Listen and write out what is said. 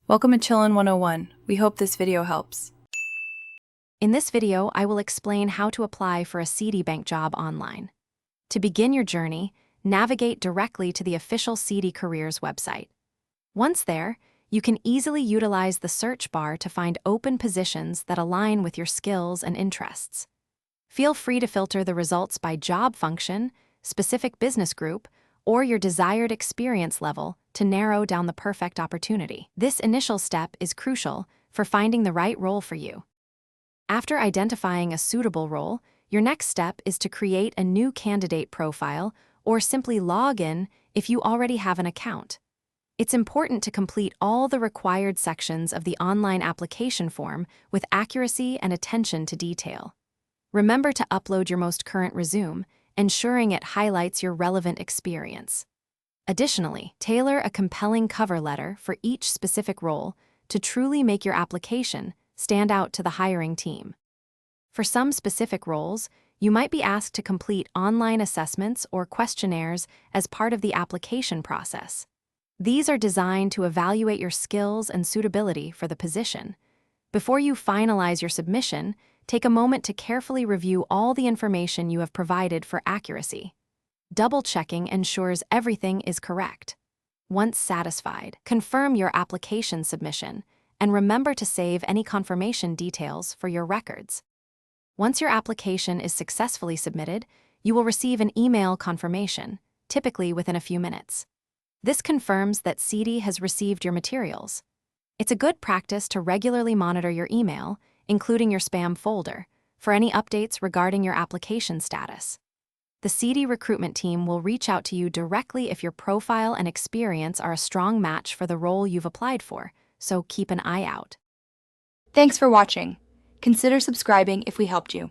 Welcome to Chillin' 101. We hope this video helps. In this video, I will explain how to apply for a Citibank job online. To begin your journey, navigate directly to the official Citi Careers website. Once there, you can easily utilize the search bar to find open positions that align with your skills and interests. Feel free to filter the results by job function, specific business group, or your desired experience level to narrow down the perfect opportunity. This initial step is crucial for finding the right role for you. After identifying a suitable role, your next step is to create a new candidate profile or simply log in if you already have an account. It's important to complete all the required sections of the online application form with accuracy and attention to detail. Remember to upload your most current resume, ensuring it highlights your relevant experience. Additionally, tailor a compelling cover letter for each specific role to truly make your application stand out to the hiring team. For some specific roles, you might be asked to complete online assessments or questionnaires as part of the application process. These are designed to evaluate your skills and suitability for the position. Before you finalize your submission, take a moment to carefully review all the information you have provided for accuracy. Double-checking ensures everything is correct. Once satisfied, confirm your application submission and remember to save any confirmation details for your records. Once your application is successfully submitted, you will receive an email confirmation, typically within a few minutes. This confirms that Citi has received your materials. It's a good practice to regularly monitor your email, including your spam folder, for any updates regarding your application status. The Citi recruitment team will reach out to you directly if your profile and experience are a strong match for the role you've applied for, so keep an eye out. Thanks for watching. Consider subscribing if we helped you.